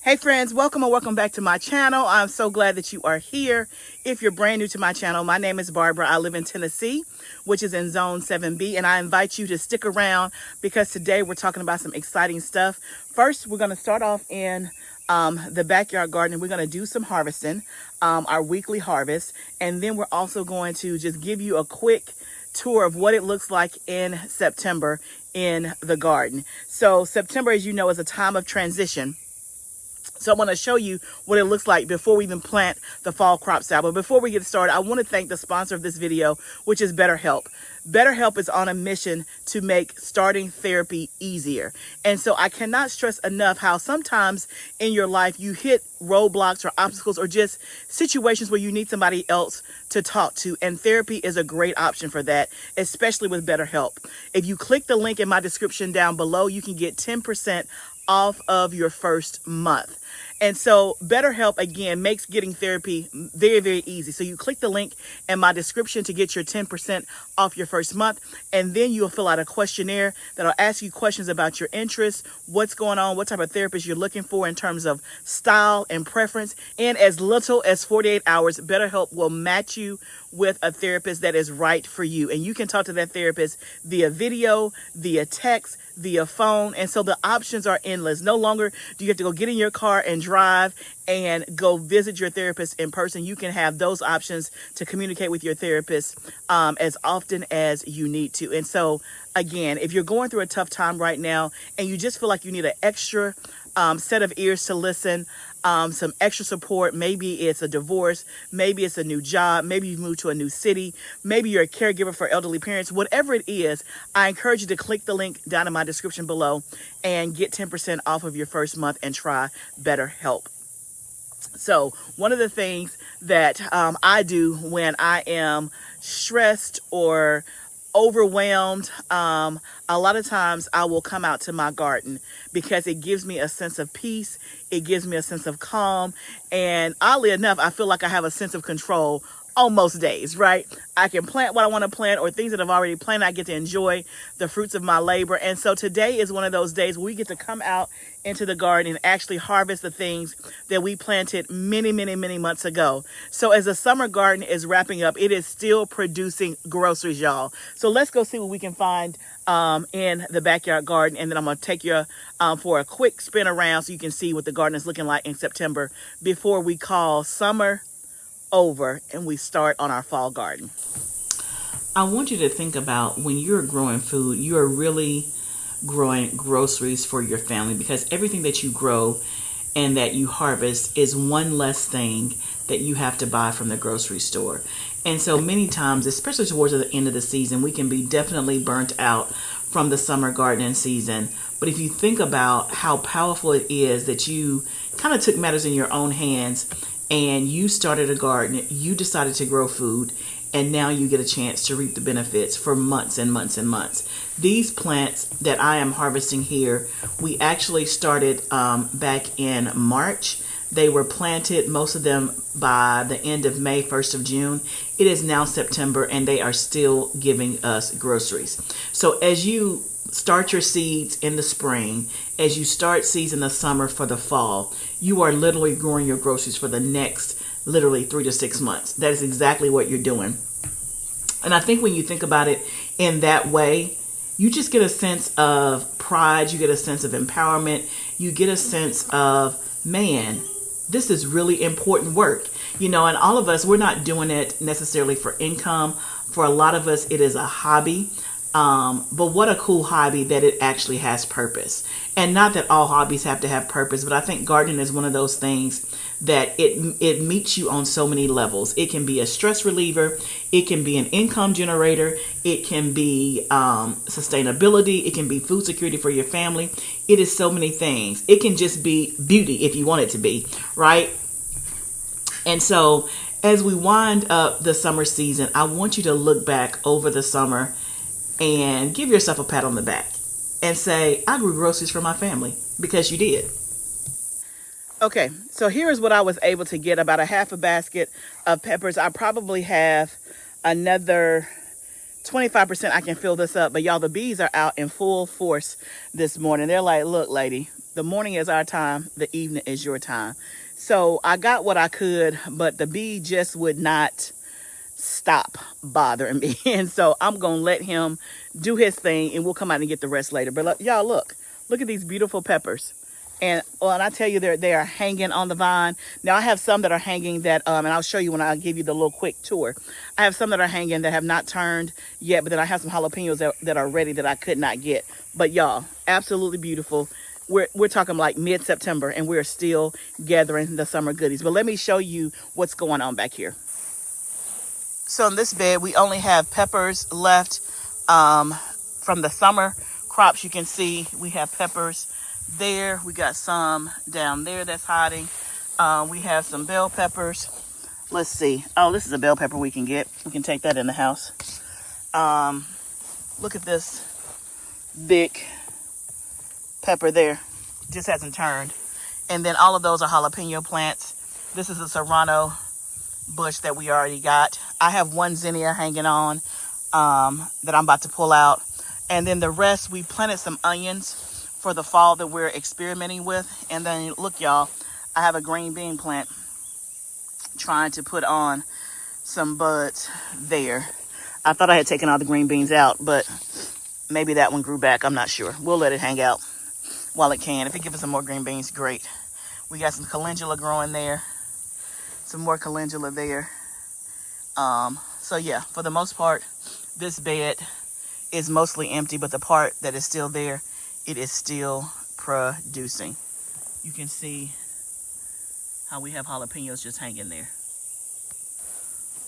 Hey friends, welcome and welcome back to my channel. I'm so glad that you are here. If you're brand new to my channel, my name is Barbara. I live in Tennessee, which is in Zone 7B, and I invite you to stick around because today we're talking about some exciting stuff. First, we're going to start off in the backyard garden. We're going to do some harvesting, our weekly harvest, and then we're also going to just give you a quick tour of what it looks like in September in the garden. So September, as you know, is a time of transition. So I want to show you what it looks like before we even plant the fall crops out. But before we get started, I want to thank the sponsor of this video, which is BetterHelp. BetterHelp is on a mission to make starting therapy easier. And so I cannot stress enough how sometimes in your life you hit roadblocks or obstacles or just situations where you need somebody else to talk to. And therapy is a great option for that, especially with BetterHelp. If you click the link in my description down below, you can get 10% off of your first month. And so BetterHelp, again, makes getting therapy very, very easy. So you click the link in my description to get your 10% off your first month. And then you'll fill out a questionnaire that'll ask you questions about your interests, what's going on, what type of therapist you're looking for in terms of style and preference. And as little as 48 hours, BetterHelp will match you with a therapist that is right for you. And you can talk to that therapist via video, via text, via phone. And so the options are endless. No longer do you have to go get in your car and drive and go visit your therapist in person. You can have those options to communicate with your therapist as often as you need to. And so, again, if you're going through a tough time right now and you just feel like you need an extra set of ears to listen, some extra support, maybe it's a divorce, maybe it's a new job, maybe you've moved to a new city, maybe you're a caregiver for elderly parents, whatever it is, I encourage you to click the link down in my description below and get 10% off of your first month and try BetterHelp. So one of the things that I do when I am stressed or overwhelmed, a lot of times I will come out to my garden because it gives me a sense of peace. It gives me a sense of calm. And oddly enough, I feel like I have a sense of control on most days, right? I can plant what I want to plant or things that I've already planted. I get to enjoy the fruits of my labor. And so today is one of those days where we get to come out into the garden and actually harvest the things that we planted many, many, many months ago. So as the summer garden is wrapping up, it is still producing groceries, y'all. So let's go see what we can find in the backyard garden. And then I'm going to take you for a quick spin around so you can see what the garden is looking like in September before we call summer over and we start on our fall garden. I want you to think about when you're growing food, you are really growing groceries for your family, because everything that you grow and that you harvest is one less thing that you have to buy from the grocery store. And so many times, especially towards the end of the season, we can be definitely burnt out from the summer gardening season. But if you think about how powerful it is that you kind of took matters in your own hands and you started a garden, you decided to grow food, and now you get a chance to reap the benefits for months and months and months. These plants that I am harvesting here, we actually started back in March. They were planted, most of them by the end of May, 1st of June. It is now September, and they are still giving us groceries. So as you start your seeds in the spring, as you start seeds in the summer for the fall, you are literally growing your groceries for the next literally 3 to 6 months. That is exactly what you're doing. And I think when you think about it in that way, you just get a sense of pride, you get a sense of empowerment, you get a sense of, man, this is really important work. You know, and all of us, we're not doing it necessarily for income. For a lot of us, it is a hobby. But what a cool hobby that it actually has purpose. And not that all hobbies have to have purpose, but I think gardening is one of those things that it meets you on so many levels. It can be a stress reliever. It can be an income generator. It can be sustainability. It can be food security for your family. It is so many things. It can just be beauty if you want it to be, right? And so as we wind up the summer season, I want you to look back over the summer and give yourself a pat on the back and say, I grew groceries for my family, because you did. Okay, so here's what I was able to get, about a half a basket of peppers. I probably have another 25% I can fill this up. But y'all, the bees are out in full force this morning. They're like, look, lady, The morning is our time, the evening is your time. So I got what I could, but the bee just would not stop bothering me. And so I'm going to let him do his thing, and we'll come out and get the rest later. But y'all, look at these beautiful peppers. And I tell you, they are hanging on the vine. Now I have some that are hanging that, and I'll show you when I give you the little quick tour. I have some that are hanging that have not turned yet, but then I have some jalapenos that are ready that I could not get. But y'all, absolutely beautiful. We're talking like mid-September, and we're still gathering the summer goodies. But let me show you what's going on back here. So in this bed, we only have peppers left from the summer crops. You can see we have peppers there. We got some down there that's hiding. We have some bell peppers. Let's see. Oh, this is a bell pepper we can get. We can take that in the house. Look at this big pepper there. Just hasn't turned. And then all of those are jalapeno plants. This is a serrano bush that we already got. I have one zinnia hanging on that I'm about to pull out. And then the rest, we planted some onions for the fall that we're experimenting with. And then look, y'all, I have a green bean plant trying to put on some buds there. I thought I had taken all the green beans out, but maybe that one grew back. I'm not sure. We'll let it hang out while it can. If it gives us some more green beans, great. We got some calendula growing there. Some more calendula there. So yeah, for the most part, this bed is mostly empty, but the part that is still there, it is still producing. You can see how we have jalapenos just hanging there.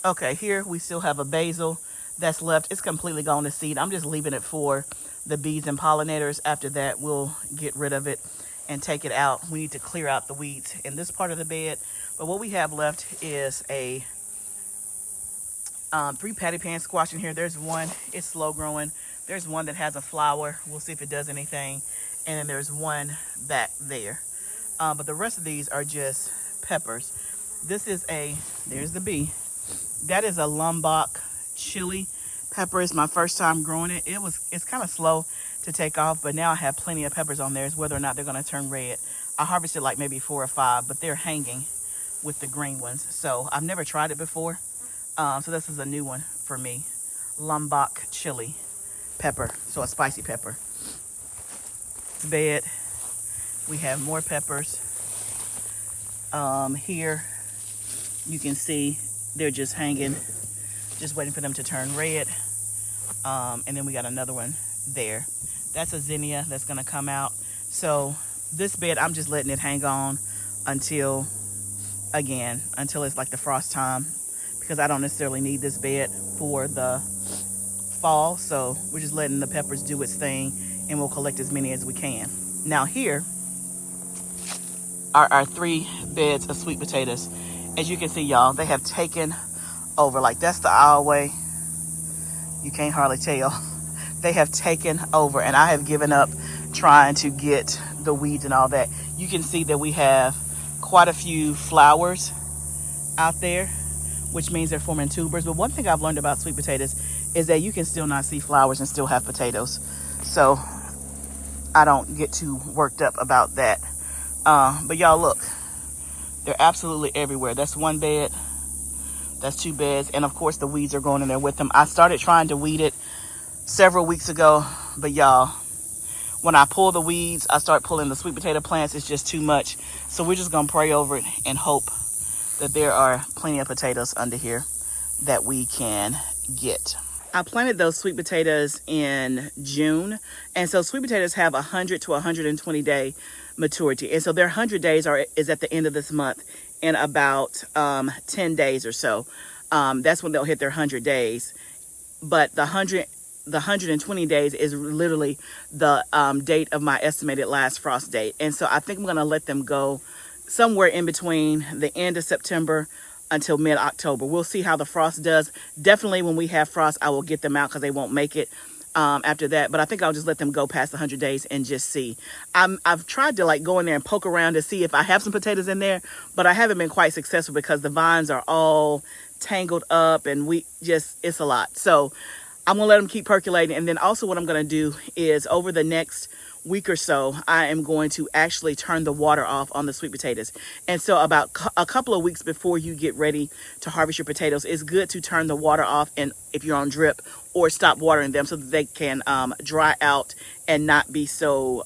Okay, here we still have a basil that's left. It's completely gone to seed. I'm just leaving it for the bees and pollinators. After that, we'll get rid of it and take it out. We need to clear out the weeds in this part of the bed. But what we have left is a 3 patty pan squash in here. There's one, it's slow growing. There's one that has a flower. We'll see if it does anything. And then there's one back there. But the rest of these are just peppers. This is there's the bee. That is a Lombok chili pepper. It's my first time growing it. It's kind of slow to take off, but now I have plenty of peppers on there. It's whether or not they're going to turn red. I harvested like maybe 4 or 5, but they're hanging with the green ones. So I've never tried it before. So this is a new one for me. Lombok chili pepper. So a spicy pepper. Bed. We have more peppers. Here you can see they're just hanging, just waiting for them to turn red. And then we got another one there. That's a zinnia that's going to come out. So this bed, I'm just letting it hang on until it's like the frost time, because I don't necessarily need this bed for the fall. So we're just letting the peppers do its thing, and we'll collect as many as we can. Now here are our 3 beds of sweet potatoes. As you can see, y'all, they have taken over. Like, that's the aisle way. You can't hardly tell. They have taken over, and I have given up trying to get the weeds and all that. You can see that we have quite a few flowers out there, which means they're forming tubers. But one thing I've learned about sweet potatoes is that you can still not see flowers and still have potatoes. So I don't get too worked up about that. But y'all, look, they're absolutely everywhere. That's one bed. That's 2 beds. And of course the weeds are growing in there with them. I started trying to weed it several weeks ago, but y'all, when I pull the weeds, I start pulling the sweet potato plants. It's just too much. So we're just gonna pray over it and hope that there are plenty of potatoes under here that we can get. I planted those sweet potatoes in June, and so sweet potatoes have 100 to 120 day maturity, and so their 100 days is at the end of this month, in about 10 days or so. That's when they'll hit their 100 days. But the 120 days is literally the date of my estimated last frost date, and so I think I'm gonna let them go somewhere in between the end of September until mid-October. We'll see how the frost does. Definitely when we have frost, I will get them out because they won't make it after that. But I think I'll just let them go past the 100 days and just see. I've tried to like go in there and poke around to see if I have some potatoes in there, but I haven't been quite successful because the vines are all tangled up and it's a lot. So I'm gonna let them keep percolating. And then also what I'm gonna do is over the next week or so, I am going to actually turn the water off on the sweet potatoes. And so about a couple of weeks before you get ready to harvest your potatoes, it's good to turn the water off, and if you're on drip, or stop watering them so that they can dry out and not be so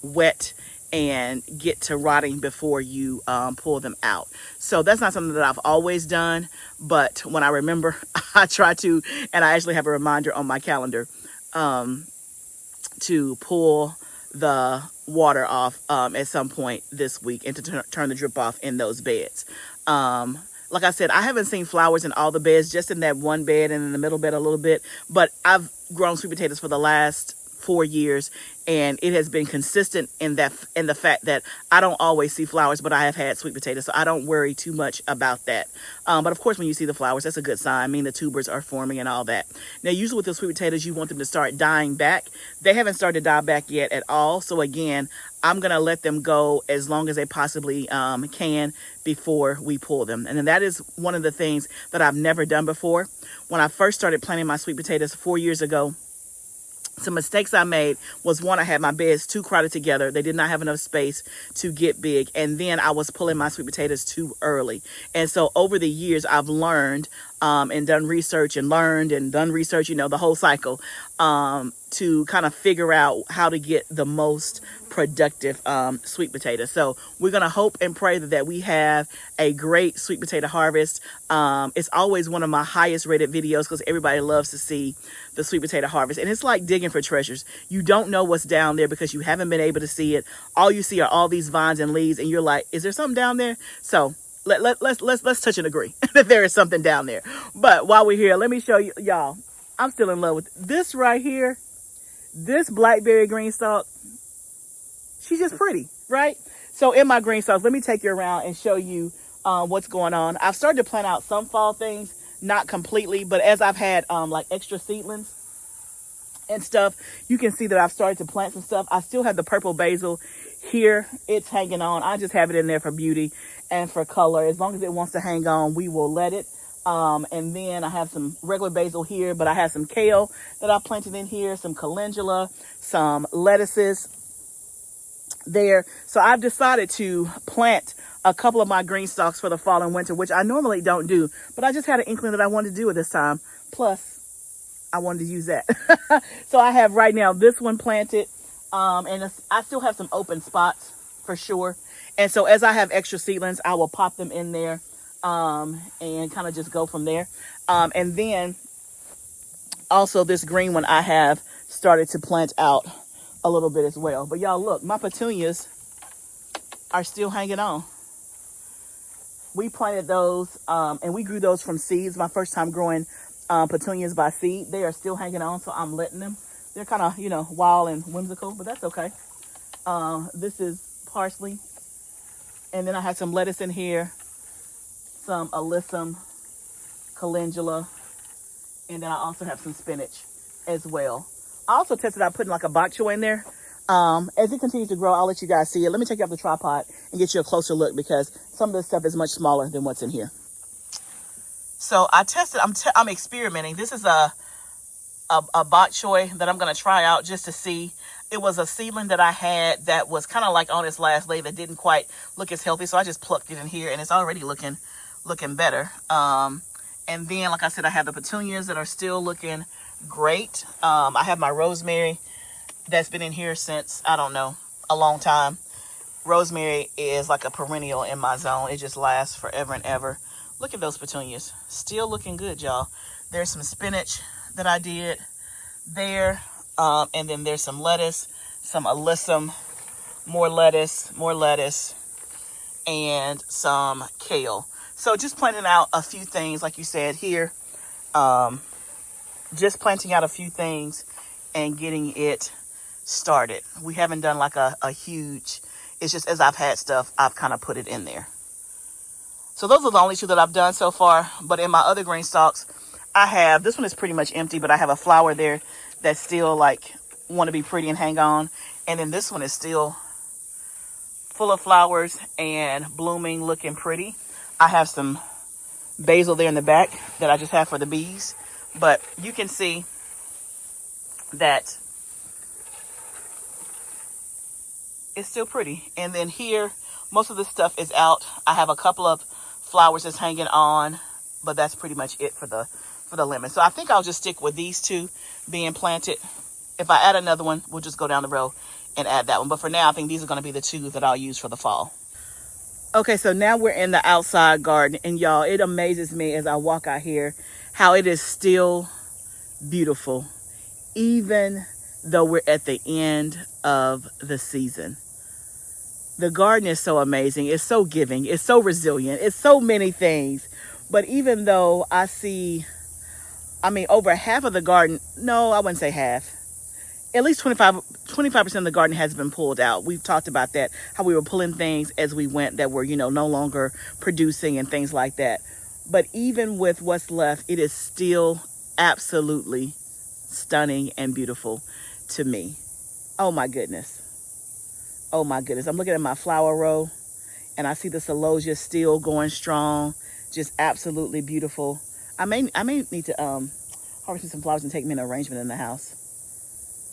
wet and get to rotting before you pull them out. So that's not something that I've always done, but when I remember, I try to, and I actually have a reminder on my calendar to pull the water off at some point this week, and to turn the drip off in those beds. Like I said, I haven't seen flowers in all the beds, just in that one bed and in the middle bed a little bit, but I've grown sweet potatoes for the last 4 years, and it has been consistent in the fact that I don't always see flowers, but I have had sweet potatoes, so I don't worry too much about that. But of course, when you see the flowers, that's a good sign. I mean, the tubers are forming and all that. Now, usually with the sweet potatoes, you want them to start dying back. They haven't started to die back yet at all. So again, I'm going to let them go as long as they possibly can before we pull them. And then that is one of the things that I've never done before. When I first started planting my sweet potatoes 4 years ago, some mistakes I made was, one, I had my beds too crowded together. They did not have enough space to get big. And then I was pulling my sweet potatoes too early. And so over the years, I've learned and done research and learned and done research, the whole cycle, to kind of figure out how to get the most productive sweet potato. So we're going to hope and pray that we have a great sweet potato harvest. It's always one of my highest rated videos because everybody loves to see the sweet potato harvest. And it's like digging for treasures. You don't know what's down there because you haven't been able to see it. All you see are all these vines and leaves, and you're like, is there something down there? So let's touch and agree that there is something down there. But while we're here, let me show you, y'all, I'm still in love with this right here. This blackberry GREENSTALK, she's just pretty, right? So in my GREENSTALKs, let me take you around and show you what's going on. I've started to plant out some fall things, not completely, but as I've had like extra seedlings and stuff, you can see that I've started to plant some stuff. I still have the purple basil here. It's hanging on. I just have it in there for beauty and for color. As long as it wants to hang on, we will let it. And then I have some regular basil here, but I have some kale that I planted in here, some calendula, some lettuces there. So I've decided to plant a couple of my GREENSTALKs for the fall and winter, which I normally don't do, but I just had an inkling that I wanted to do it this time. Plus, I wanted to use that. So I have right now this one planted, and I still have some open spots for sure. And so as I have extra seedlings, I will pop them in there and kind of just go from there. And then also this green one I have started to plant out a little bit as well. But y'all look, my petunias are still hanging on. We planted those and we grew those from seeds. My first time growing petunias by seed. They are still hanging on, so I'm letting them. They're kind of, wild and whimsical, but that's okay. This is parsley. And then I have some lettuce in here, some alyssum, calendula, and then I also have some spinach as well. I also tested out putting like a bok choy in there. As it continues to grow, I'll let you guys see it. Let me take you off the tripod and get you a closer look because some of this stuff is much smaller than what's in here. So I tested, I'm experimenting. This is a bok choy that I'm going to try out just to see. It was a seedling that I had that was kind of like on its last leg that didn't quite look as healthy. So I just plucked it in here and it's already looking better. And then, like I said, I have the petunias that are still looking great. I have my rosemary that's been in here since, I don't know, a long time. Rosemary is like a perennial in my zone. It just lasts forever and ever. Look at those petunias. Still looking good, y'all. There's some spinach that I did there. And then there's some lettuce, some alyssum, more lettuce, and some kale. So just planting out a few things, like you said here. Just planting out a few things and getting it started. We haven't done like a huge, it's just as I've had stuff, I've kind of put it in there. So those are the only two that I've done so far. But in my other GREENSTALKs, I have, this one is pretty much empty, but I have a flower there that's still like want to be pretty and hang on. And then this one is still full of flowers and blooming, looking pretty. I have some basil there in the back that I just have for the bees. But you can see that it's still pretty. And then here, most of this stuff is out. I have a couple of flowers that's hanging on, but that's pretty much it for the lemon. So I think I'll just stick with these two being planted. If I add another one, we'll just go down the road and add that one. But for now, I think these are going to be the two that I'll use for the fall. Okay, so now we're in the outside garden, and y'all, it amazes me as I walk out here how it is still beautiful, even though we're at the end of the season. The garden is so amazing. It's so giving. It's so resilient. It's so many things. But even though I see, over half of the garden, no, I wouldn't say half. At least 25% of the garden has been pulled out. We've talked about that, how we were pulling things as we went that were, no longer producing and things like that. But even with what's left, it is still absolutely stunning and beautiful to me. Oh my goodness. Oh my goodness. I'm looking at my flower row and I see the celosia still going strong. Just absolutely beautiful. I may need to harvest some flowers and take them in arrangement in the house.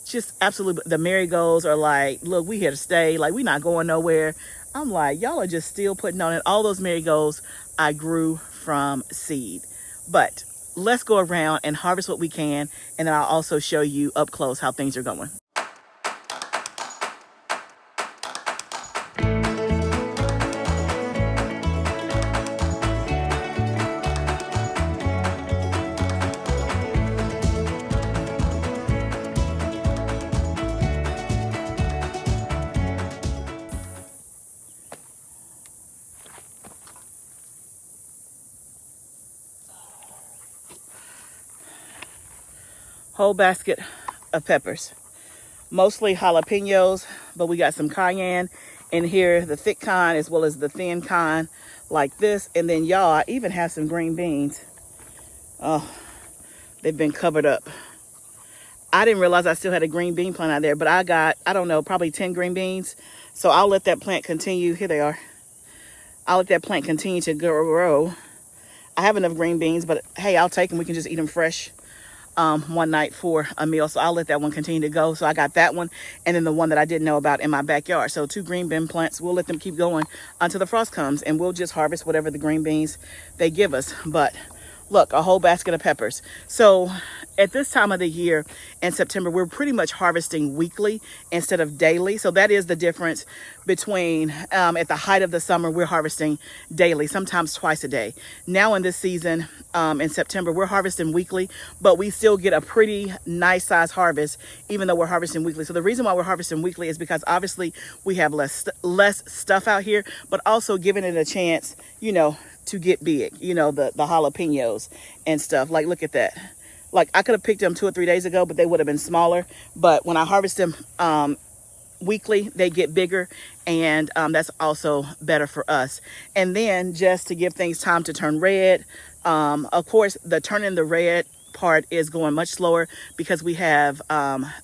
Just absolutely, the marigolds are like, look, we here to stay. Like, we not going nowhere. I'm like, y'all are just still putting on it. All those marigolds I grew from seed. But let's go around and harvest what we can. And then I'll also show you up close how things are going. Whole basket of peppers, mostly jalapenos, but we got some cayenne in here, the thick kind as well as the thin kind like this. And then y'all, I even have some green beans. Oh, they've been covered up. I didn't realize I still had a green bean plant out there, but I got, I don't know, probably 10 green beans. So I'll let that plant continue. Here they are. I'll let that plant continue to grow. I have enough green beans, but hey, I'll take them. We can just eat them fresh. One night for a meal. So I'll let that one continue to go. So I got that one and then the one that I didn't know about in my backyard. So 2 green bean plants. We'll let them keep going until the frost comes and we'll just harvest whatever the green beans they give us. But look, a whole basket of peppers. So at this time of the year in September, we're pretty much harvesting weekly instead of daily. So that is the difference between at the height of the summer, we're harvesting daily, sometimes twice a day. Now in this season, in September, we're harvesting weekly, but we still get a pretty nice size harvest, even though we're harvesting weekly. So the reason why we're harvesting weekly is because obviously we have less stuff out here, but also giving it a chance, to get big, the jalapenos and stuff. Like, look at that. Like, I could have picked them 2 or 3 days ago, but they would have been smaller. But when I harvest them weekly, they get bigger, and that's also better for us. And then just to give things time to turn red, of course, the turning the red part is going much slower because we have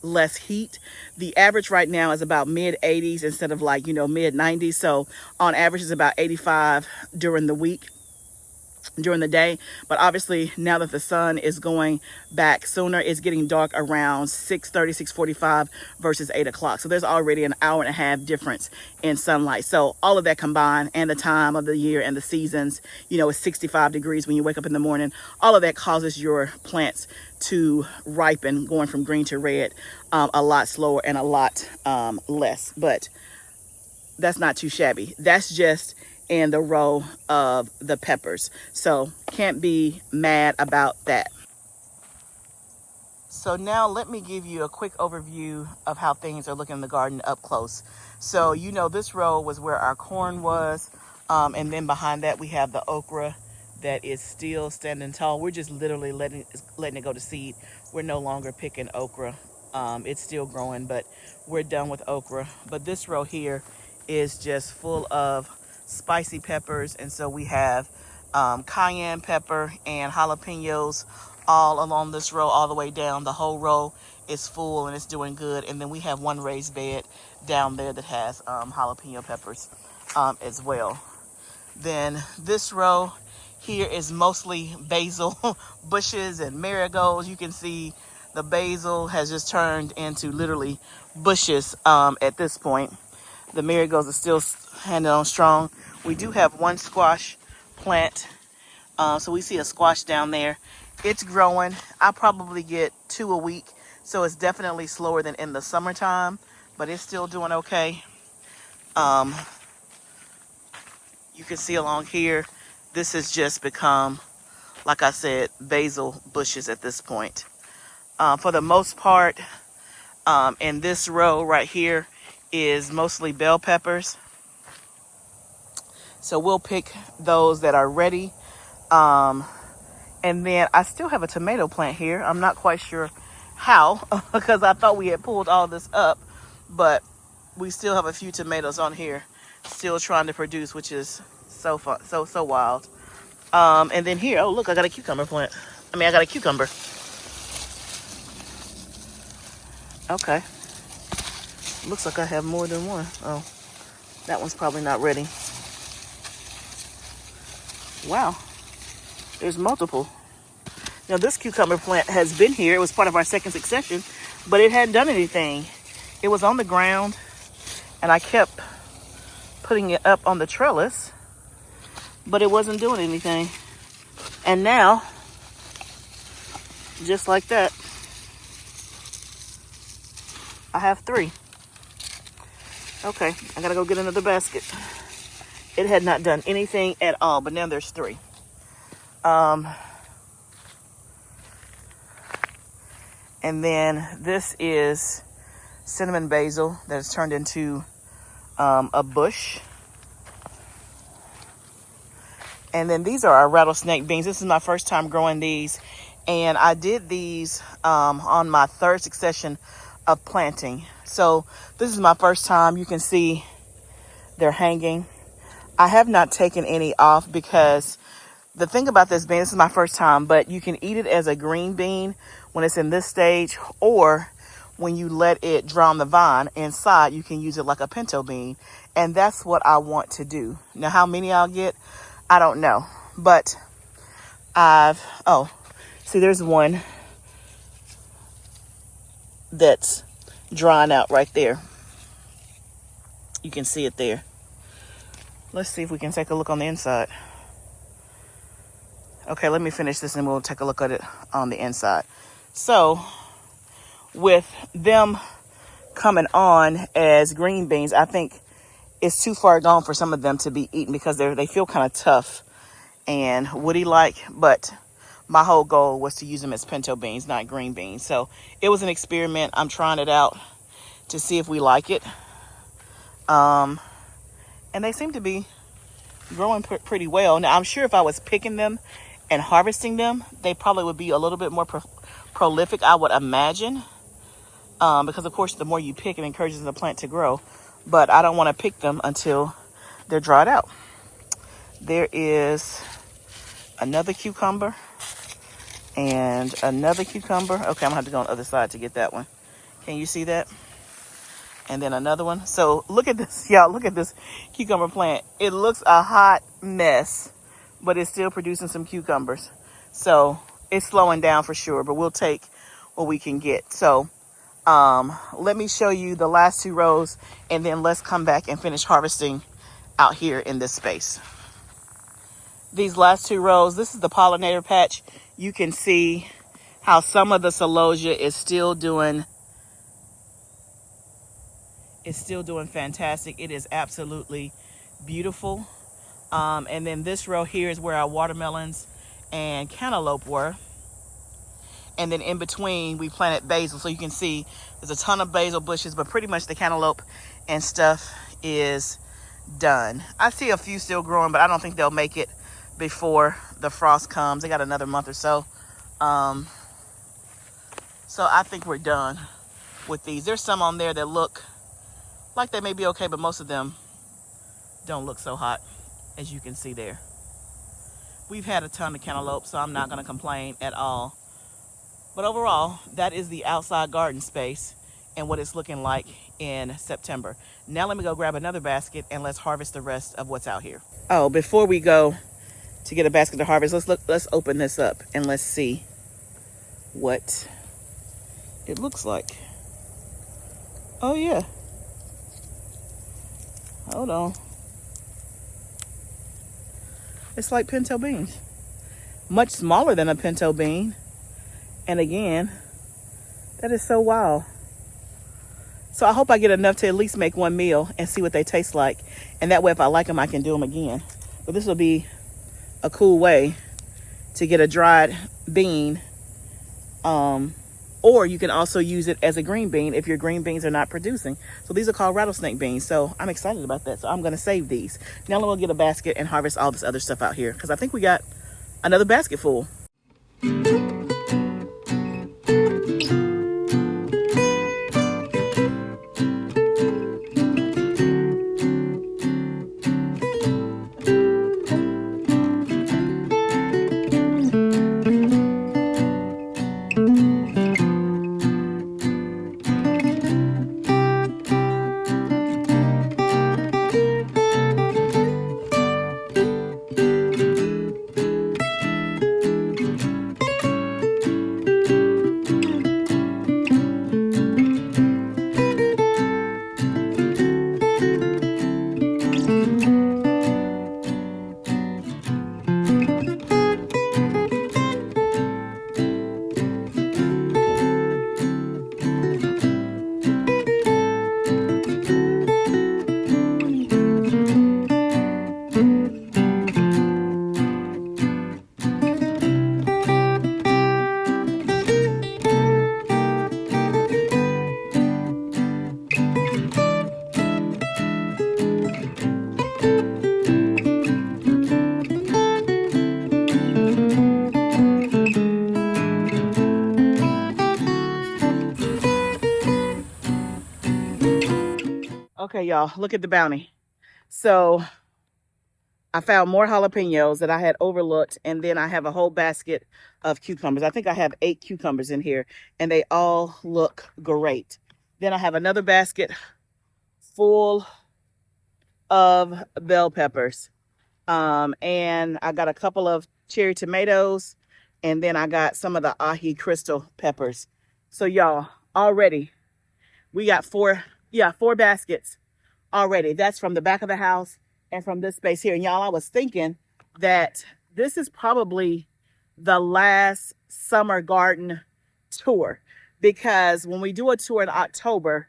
less heat. The average right now is about mid 80s instead of like, mid 90s. So on average it's about 85 during the week, during the day. But obviously now that the sun is going back sooner, it's getting dark around 6:30, 6:45 versus 8 o'clock. So there's already an hour and a half difference in sunlight. So all of that combined, and the time of the year and the seasons, it's 65 degrees when you wake up in the morning. All of that causes your plants to ripen, going from green to red, a lot slower and a lot less. But that's not too shabby. That's just in the row of the peppers. So can't be mad about that. So now let me give you a quick overview of how things are looking in the garden up close. So this row was where our corn was, and then behind that we have the okra that is still standing tall. We're just literally letting it go to seed. We're no longer picking okra. It's still growing, but we're done with okra. But this row here is just full of spicy peppers, and so we have cayenne pepper and jalapenos all along this row, all the way down. The whole row is full and it's doing good. And then we have one raised bed down there that has jalapeno peppers as well. Then this row here is mostly basil bushes and marigolds. You can see the basil has just turned into literally bushes at this point. The marigolds are still hanging on strong. We do have one squash plant. So we see a squash down there. It's growing. I probably get 2 a week. So it's definitely slower than in the summertime, but it's still doing okay. You can see along here, this has just become, like I said, basil bushes at this point. For the most part, in this row right here is mostly bell peppers. So we'll pick those that are ready. And then I still have a tomato plant here. I'm not quite sure how, because I thought we had pulled all this up, but we still have a few tomatoes on here still trying to produce, which is so fun, so wild. And then here, oh look, I got a cucumber plant. I got a cucumber. Okay. Looks like I have more than one. Oh, that one's probably not ready. Wow. There's multiple. Now this cucumber plant has been here. It was part of our second succession, but it hadn't done anything. It was on the ground and I kept putting it up on the trellis, but it wasn't doing anything. And now, just like that, I have 3. Okay, I gotta go get another basket. It had not done anything at all, but now there's 3. And then this is cinnamon basil that has turned into a bush. And then these are our rattlesnake beans. This is my first time growing these. And I did these on my 3rd succession of planting. So this is my first time. You can see they're hanging. I have not taken any off because the thing about this bean, this is my first time, but you can eat it as a green bean when it's in this stage, or when you let it dry on the vine inside, you can use it like a pinto bean. And that's what I want to do. Now, how many I'll get, I don't know. But see, there's one that's drying out right there. You can see it there. Let's see if we can take a look on the inside. Okay, let me finish this and we'll take a look at it on the inside. So, with them coming on as green beans, I think it's too far gone for some of them to be eaten because they feel kind of tough and woody-like. But my whole goal was to use them as pinto beans, not green beans. So it was an experiment. I'm trying it out to see if we like it. And they seem to be growing pretty well. Now, I'm sure if I was picking them and harvesting them, they probably would be a little bit more prolific, I would imagine. Because, of course, the more you pick, it encourages the plant to grow. But I don't want to pick them until they're dried out. There is another cucumber and another cucumber. Okay, I'm going to have to go on the other side to get that one. Can you see that? And then another one. So look at this, y'all. Look at this cucumber plant. It looks a hot mess, but it's still producing some cucumbers. So it's slowing down for sure, but we'll take what we can get. So let me show you the last 2 rows, and then let's come back and finish harvesting out here in this space. These last 2 rows, this is the pollinator patch. You can see how some of the celosia is still doing fantastic. It is absolutely beautiful. And then this row here is where our watermelons and cantaloupe were. And then in between, we planted basil. So you can see there's a ton of basil bushes, but pretty much the cantaloupe and stuff is done. I see a few still growing, but I don't think they'll make it before the frost comes. They got another month or so. So I think we're done with these. There's some on there that look like they may be okay, but most of them don't look so hot, as you can see there. We've had a ton of cantaloupe, so I'm not going to complain at all. But overall, that is the outside garden space and what it's looking like in September. Now let me go grab another basket and let's harvest the rest of what's out here. Oh, before we go to get a basket to harvest, let's open this up and let's see what it looks like. Oh yeah. Hold on. It's like pinto beans. Much smaller than a pinto bean. And again, that is so wild. So I hope I get enough to at least make one meal and see what they taste like. And that way, if I like them, I can do them again. But this will be a cool way to get a dried bean. Or you can also use it as a green bean if your green beans are not producing. So these are called rattlesnake beans. So I'm excited about that. So I'm going to save these. Now I'm going to get a basket and harvest all this other stuff out here, because I think we got another basket full. Okay, y'all, look at the bounty. So I found more jalapenos that I had overlooked, and then I have a whole basket of cucumbers. I think I have 8 cucumbers in here, and they all look great. Then I have another basket full of bell peppers. And I got a couple of cherry tomatoes, and then I got some of the ahi crystal peppers. So y'all, already we got 4 baskets already. That's from the back of the house and from this space here. And y'all, I was thinking that this is probably the last summer garden tour, because when we do a tour in October,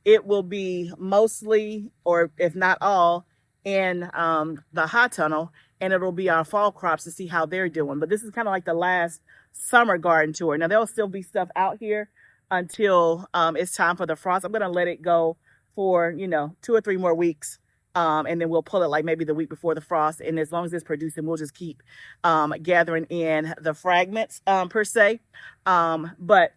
it will be mostly, or if not all, in the hot tunnel, and it'll be our fall crops to see how they're doing. But this is kind of like the last summer garden tour. Now there'll still be stuff out here until it's time for the frost. I'm gonna let it go for 2 or 3 more weeks, and then we'll pull it like maybe the week before the frost. And as long as it's producing, we'll just keep gathering in the fragments per se. But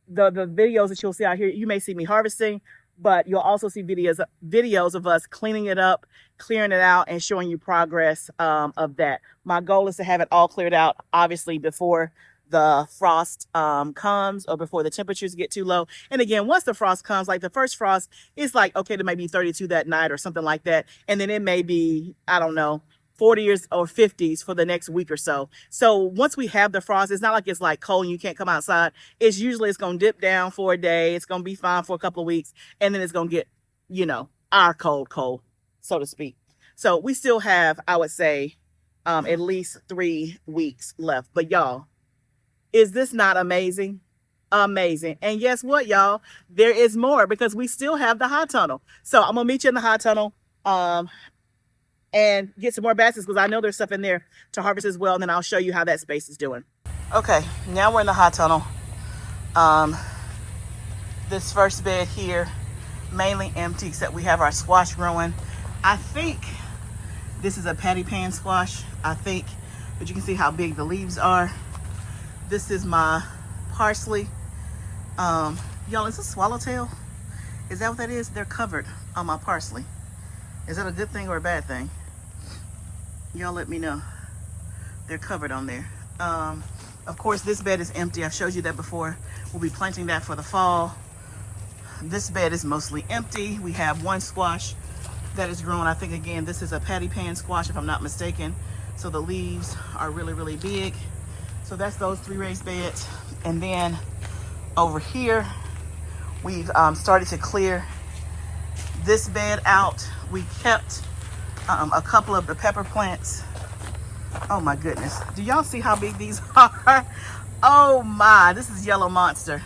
the videos that you'll see out here, you may see me harvesting, but you'll also see videos of us cleaning it up, clearing it out, and showing you progress of that. My goal is to have it all cleared out, obviously, before the frost comes, or before the temperatures get too low. And again, once the frost comes, like the first frost, it's like, okay, there may be 32 that night or something like that. And then it may be, I don't know, 40s or 50s for the next week or so. So once we have the frost, it's not like it's like cold and you can't come outside. It's going to dip down for a day. It's going to be fine for a couple of weeks. And then it's going to get, our cold, so to speak. So we still have, I would say, at least 3 weeks left. But y'all, is this not amazing? Amazing. And guess what, y'all? There is more, because we still have the hot tunnel. So I'm going to meet you in the hot tunnel and get some more baskets, because I know there's stuff in there to harvest as well. And then I'll show you how that space is doing. Okay, now we're in the hot tunnel. This first bed here, mainly empty, except we have our squash growing. I think this is a patty pan squash, but you can see how big the leaves are. This is my parsley. Y'all, is this swallowtail? Is that what that is? They're covered on my parsley. Is that a good thing or a bad thing? Y'all let me know. They're covered on there. Of course, this bed is empty. I've showed you that before. We'll be planting that for the fall. This bed is mostly empty. We have 1 squash that is growing. I think, again, this is a patty pan squash, if I'm not mistaken. So the leaves are really, really big. So that's those 3 raised beds. And then over here, we've started to clear this bed out. We kept a couple of the pepper plants. Oh my goodness. Do y'all see how big these are? Oh my, this is yellow monster.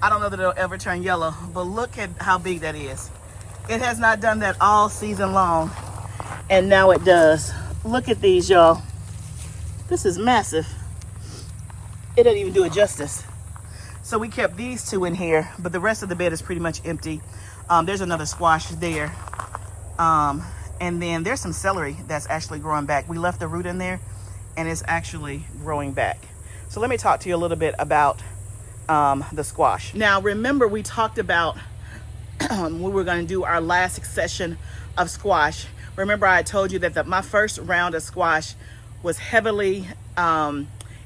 I don't know that it'll ever turn yellow, but look at how big that is. It has not done that all season long, and now it does. Look at these, y'all. This is massive. It doesn't even do it justice. So we kept these two in here, but the rest of the bed is pretty much empty. There's another squash there. And then there's some celery that's actually growing back. We left the root in there and it's actually growing back. So let me talk to you a little bit about the squash. Now, remember we talked about we were going to do our last succession of squash. Remember I told you that my first round of squash was heavily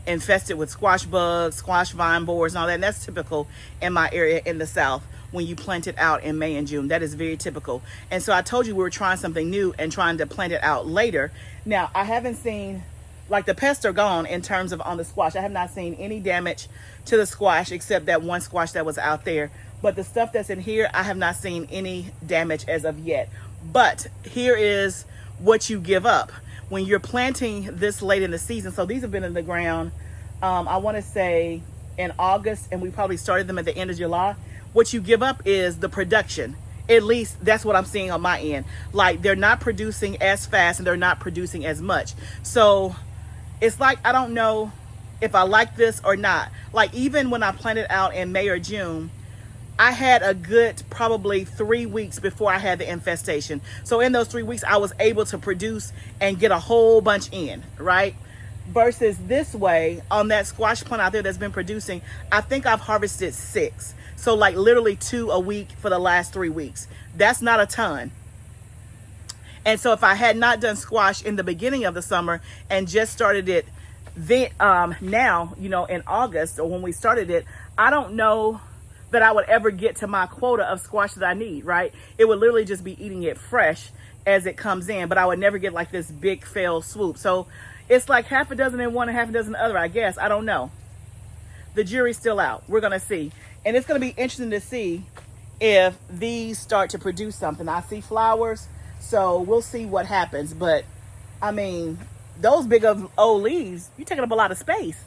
infested with squash bugs, squash vine borers and all that. And that's typical in my area in the South. When you plant it out in May and June, that is very typical. And so I told you we were trying something new and trying to plant it out later. Now, I haven't seen, like, the pests are gone in terms of on the squash. I have not seen any damage to the squash except that one squash that was out there. But the stuff that's in here, I have not seen any damage as of yet. But here is what you give up when you're planting this late in the season. So these have been in the ground, I want to say in August, and we probably started them at the end of July. What you give up is the production. At least that's what I'm seeing on my end. Like, they're not producing as fast and they're not producing as much. So it's like, I don't know if I like this or not. Like, even when I planted out in May or June, I had a good probably 3 weeks before I had the infestation. So in those 3 weeks, I was able to produce and get a whole bunch in, right? Versus this way, on that squash plant out there that's been producing, I think I've harvested 6. So like literally 2 a week for the last 3 weeks. That's not a ton. And so if I had not done squash in the beginning of the summer and just started it then, now, you know, in August or when we started it, I don't know that I would ever get to my quota of squash that I need, right? It would literally just be eating it fresh as it comes in, but I would never get like this big fail swoop. So it's like half a dozen in one and half a dozen in the other, I guess. I don't know. The jury's still out. We're going to see. And it's going to be interesting to see if these start to produce something. I see flowers, so we'll see what happens. But, I mean, those big old leaves, you're taking up a lot of space.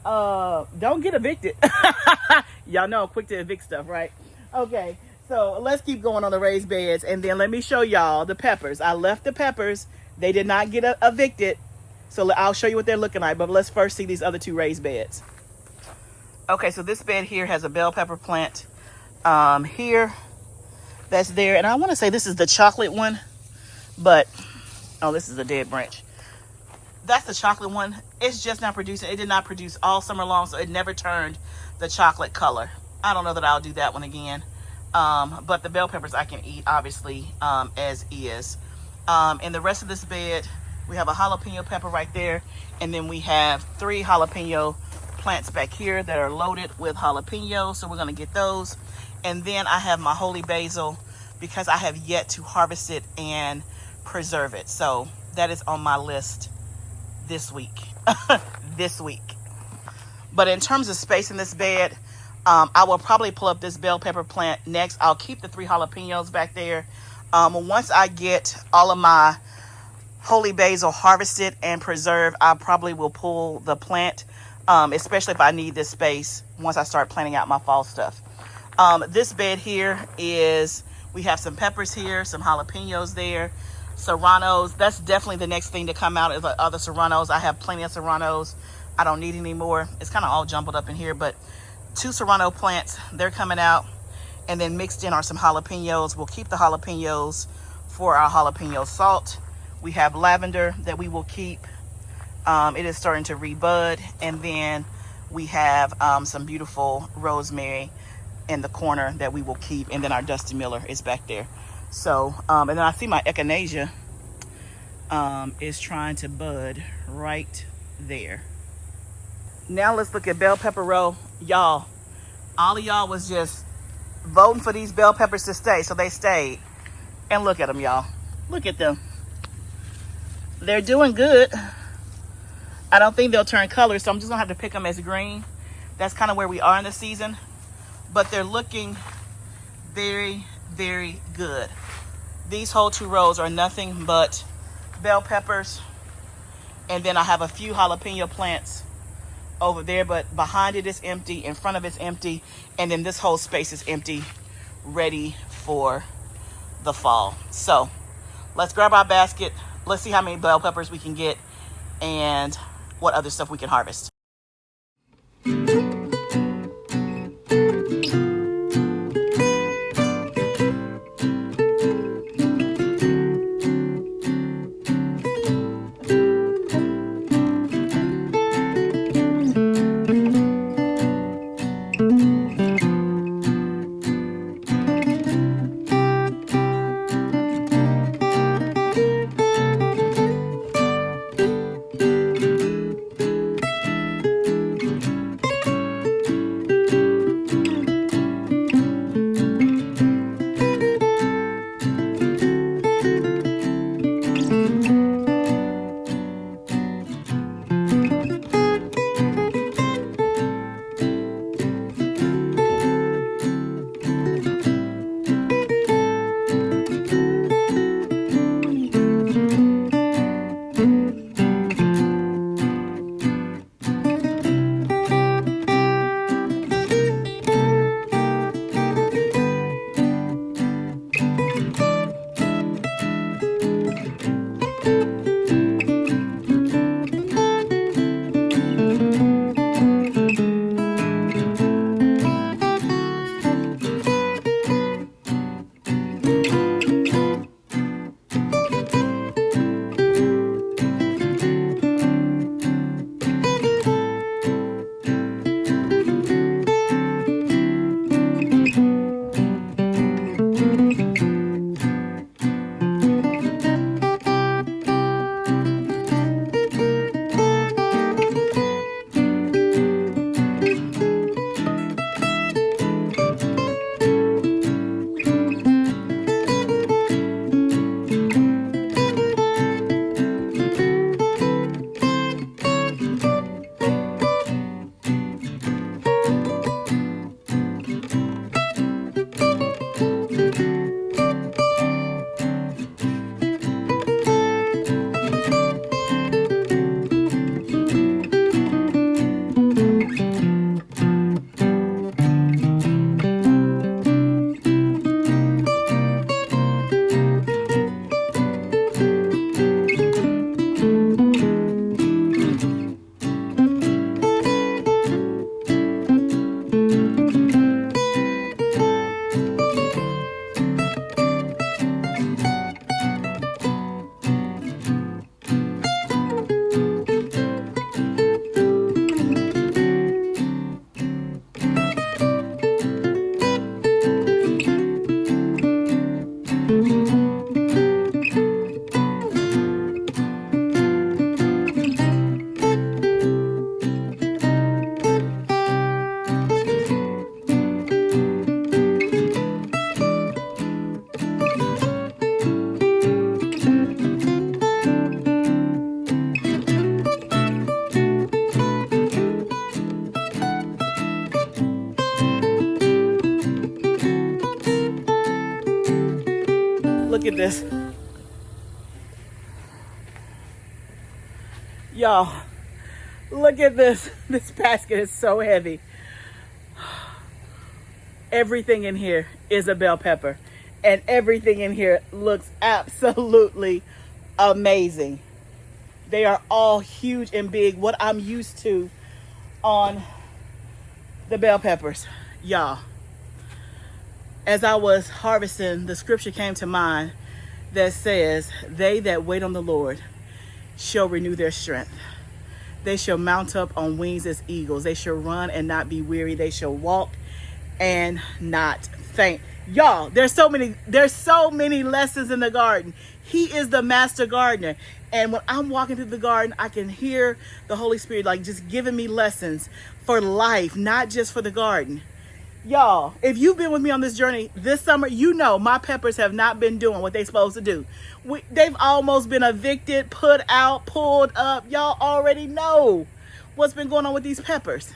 Don't get evicted. Y'all know I'm quick to evict stuff, right? Okay, so let's keep going on the raised beds. And then let me show y'all the peppers. I left the peppers. They did not get evicted. So I'll show you what they're looking like. But let's first see these other 2 raised beds. Okay, so this bed here has a bell pepper plant here that's there. And I want to say this is the chocolate one, but, oh, this is a dead branch. That's the chocolate one. It's just not producing. It did not produce all summer long, so it never turned the chocolate color. I don't know that I'll do that one again. But the bell peppers I can eat, obviously, as is. In the rest of this bed, we have a jalapeno pepper right there. And then we have 3 jalapeno plants back here that are loaded with jalapenos, so we're going to get those. And then I have my holy basil because I have yet to harvest it and preserve it. So that is on my list this week. This week. But in terms of space in this bed, I will probably pull up this bell pepper plant next. I'll keep the 3 jalapenos back there. Once I get all of my holy basil harvested and preserved, I probably will pull the plant, especially if I need this space once I start planting out my fall stuff. This bed here is, we have some peppers here, some jalapenos there, serranos. That's definitely the next thing to come out is the other serranos. I have plenty of serranos. I don't need any more. It's kind of all jumbled up in here, but 2 serrano plants, they're coming out. And then mixed in are some jalapenos. We'll keep the jalapenos for our jalapeno salt. We have lavender that we will keep. It is starting to rebud. And then we have some beautiful rosemary in the corner that we will keep. And then our Dusty Miller is back there. So, and then I see my echinacea is trying to bud right there. Now let's look at bell pepper row. Y'all, all of y'all was just voting for these bell peppers to stay, so they stayed. And look at them, y'all. Look at them. They're doing good. I don't think they'll turn color, so I'm just gonna have to pick them as green. That's kind of where we are in the season. But they're looking very, very good. These whole 2 rows are nothing but bell peppers. And then I have a few jalapeno plants over there, but behind it is empty, in front of it's empty, and then this whole space is empty, ready for the fall. So let's grab our basket. Let's see how many bell peppers we can get and what other stuff we can harvest. Look at this. Y'all, look at this. This basket is so heavy. Everything in here is a bell pepper. And everything in here looks absolutely amazing. They are all huge and big, what I'm used to on the bell peppers. Y'all, as I was harvesting, the scripture came to mind that says, they that wait on the Lord shall renew their strength. They shall mount up on wings as eagles. They shall run and not be weary. They shall walk and not faint. Y'all, there's so many lessons in the garden. He is the master gardener. And when I'm walking through the garden, I can hear the Holy Spirit like just giving me lessons for life, not just for the garden. Y'all, if you've been with me on this journey this summer, you know my peppers have not been doing what they're supposed to do. They've almost been evicted, put out, pulled up. Y'all already know what's been going on with these peppers.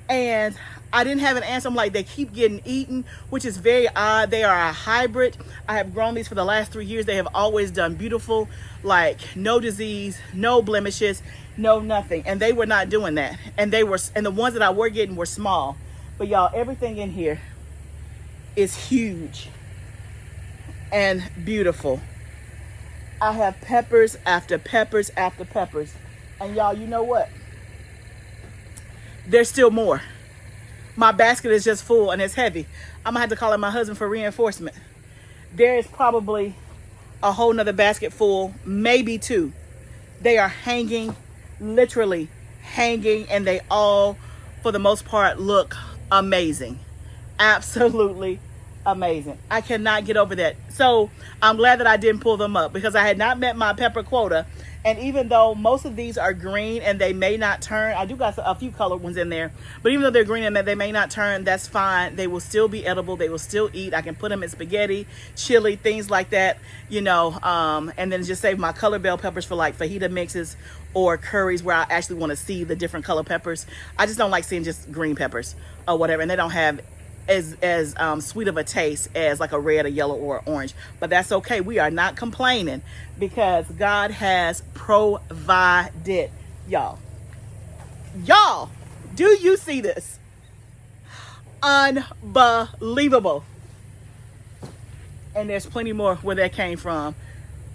And I didn't have an answer. I'm like, they keep getting eaten, which is very odd. They are a hybrid. I have grown these for the last 3 years. They have always done beautiful, like no disease, no blemishes, no nothing. And they were not doing that. And the ones that I were getting were small. But y'all, everything in here is huge and beautiful. I have peppers after peppers after peppers. And y'all, you know what? There's still more. My basket is just full and it's heavy. I'm gonna have to call in my husband for reinforcement. There is probably a whole nother basket full, maybe 2. They are hanging, literally hanging, and they all, for the most part, look amazing. Absolutely amazing. I cannot get over that. So I'm glad that I didn't pull them up, because I had not met my pepper quota. And even though most of these are green and they may not turn, I do got a few colored ones in there, but even though they're green and they may not turn, that's fine. They will still be edible. They will still eat. I can put them in spaghetti, chili, things like that, you know, and then just save my color bell peppers for like fajita mixes or curries where I actually want to see the different color peppers. I just don't like seeing just green peppers or whatever, and they don't have as sweet of a taste as like a red, a yellow, or orange. But that's okay. We are not complaining, because God has provided. Y'all, do you see this? Unbelievable. And there's plenty more where that came from.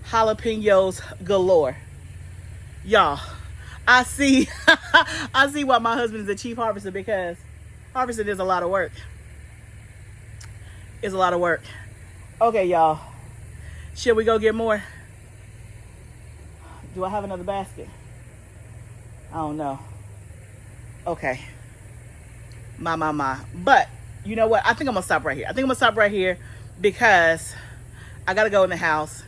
Jalapenos galore. Y'all, I see I see why my husband is the chief harvester, because harvesting is a lot of work. It's a lot of work. Okay, y'all. Should we go get more? Do I have another basket? I don't know. Okay. My. But, you know what? I think I'm going to stop right here. I think I'm going to stop right here, because I got to go in the house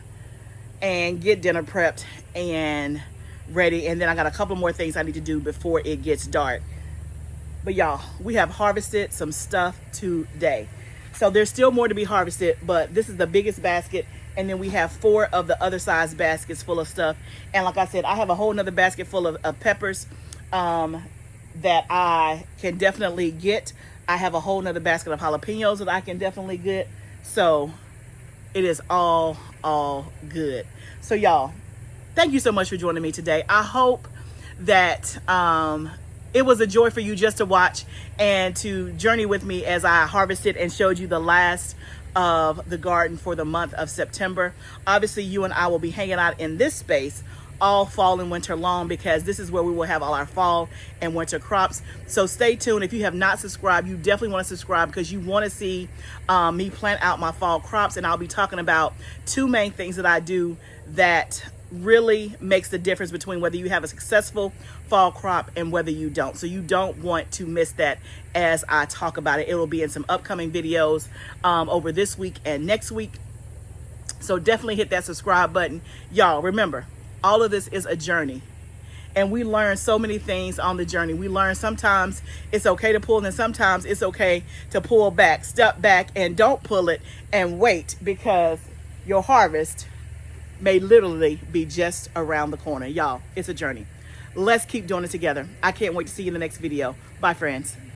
and get dinner prepped and ready. And then I got a couple more things I need to do before it gets dark. But y'all, we have harvested some stuff today. So there's still more to be harvested, but this is the biggest basket. And then we have 4 of the other size baskets full of stuff. And like I said, I have a whole nother basket full of peppers that I can definitely get. I have a whole nother basket of jalapenos that I can definitely get. So it is all good. So y'all, thank you so much for joining me today. I hope that it was a joy for you just to watch and to journey with me as I harvested and showed you the last of the garden for the month of September. Obviously, you and I will be hanging out in this space all fall and winter long, because this is where we will have all our fall and winter crops. So stay tuned. If you have not subscribed, you definitely want to subscribe, because you want to see me plant out my fall crops. And I'll be talking about 2 main things that I do that really makes the difference between whether you have a successful fall crop and whether you don't. So you don't want to miss that as I talk about it. It will be in some upcoming videos over this week and next week. So definitely hit that subscribe button. Y'all, remember, all of this is a journey. And we learn so many things on the journey. We learn sometimes it's okay to pull, and sometimes it's okay to pull back, step back, and don't pull it and wait, because your harvest may literally be just around the corner. Y'all, it's a journey. Let's keep doing it together. I can't wait to see you in the next video. Bye, friends.